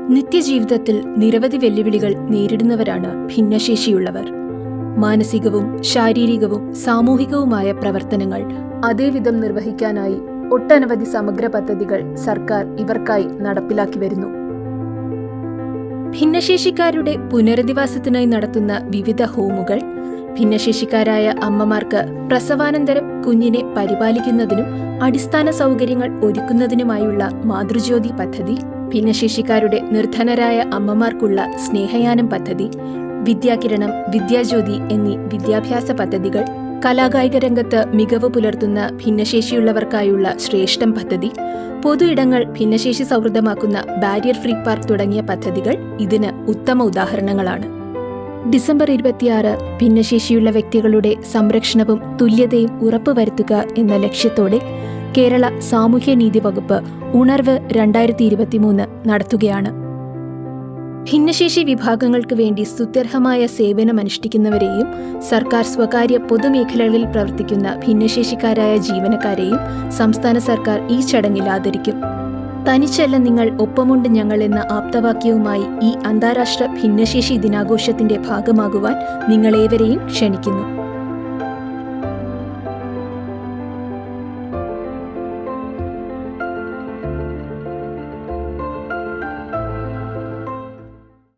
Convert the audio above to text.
നിത്യജീവിതത്തിൽ നിരവധി വെല്ലുവിളികൾ നേരിടുന്നവരാണ് ഭിന്നശേഷിയുള്ളവർ. മാനസികവും ശാരീരികവും സാമൂഹികവുമായ പ്രവർത്തനങ്ങൾ അതേവിധം നിർവഹിക്കാനായി ഒട്ടനവധി സമഗ്ര പദ്ധതികൾ സർക്കാർ ഇവർക്കായി നടപ്പിലാക്കി വരുന്നു. ഭിന്നശേഷിക്കാരുടെ പുനരധിവാസത്തിനായി നടത്തുന്ന വിവിധ ഹോമുകൾ, ഭിന്നശേഷിക്കാരായ അമ്മമാർക്ക് പ്രസവാനന്തരം കുഞ്ഞിനെ പരിപാലിക്കുന്നതിനും അടിസ്ഥാന സൗകര്യങ്ങൾ ഒരുക്കുന്നതിനുമായുള്ള മാതൃജ്യോതി പദ്ധതി, ഭിന്നശേഷിക്കാരുടെ നിർധനരായ അമ്മമാർക്കുള്ള സ്നേഹയാനം പദ്ധതി, വിദ്യാകിരണം, വിദ്യാജ്യോതി എന്നീ വിദ്യാഭ്യാസ പദ്ധതികൾ, കലാകായിക രംഗത്ത് മികവ് പുലർത്തുന്ന ഭിന്നശേഷിയുള്ളവർക്കായുള്ള ശ്രേഷ്ഠം പദ്ധതി, പൊതു ഇടങ്ങൾ ഭിന്നശേഷി സൗഹൃദമാക്കുന്ന ബാരിയർ ഫ്രീ പാർക്ക് തുടങ്ങിയ പദ്ധതികൾ ഇതിന് ഉത്തമ ഉദാഹരണങ്ങളാണ്. ഡിസംബർ 26 ഭിന്നശേഷിയുള്ള വ്യക്തികളുടെ സംരക്ഷണവും തുല്യതയും ഉറപ്പുവരുത്തുക എന്ന ലക്ഷ്യത്തോടെ കേരള സാമൂഹ്യനീതി വകുപ്പ് ഉണർവ് 2023 നടത്തുകയാണ്. ഭിന്നശേഷി വിഭാഗങ്ങൾക്ക് വേണ്ടി സ്തുത്യർഹമായ സേവനമനുഷ്ഠിക്കുന്നവരെയും സർക്കാർ സ്വകാര്യ പൊതുമേഖലകളിൽ പ്രവർത്തിക്കുന്ന ഭിന്നശേഷിക്കാരായ ജീവനക്കാരെയും സംസ്ഥാന സർക്കാർ ഈ ചടങ്ങിൽ ആദരിക്കും. തനിച്ചല്ല നിങ്ങൾ, ഒപ്പമുണ്ട് ഞങ്ങൾ എന്ന ആപ്തവാക്യവുമായി ഈ അന്താരാഷ്ട്ര ഭിന്നശേഷി ദിനാഘോഷത്തിന്റെ ഭാഗമാകുവാൻ നിങ്ങളേവരെയും ക്ഷണിക്കുന്നു.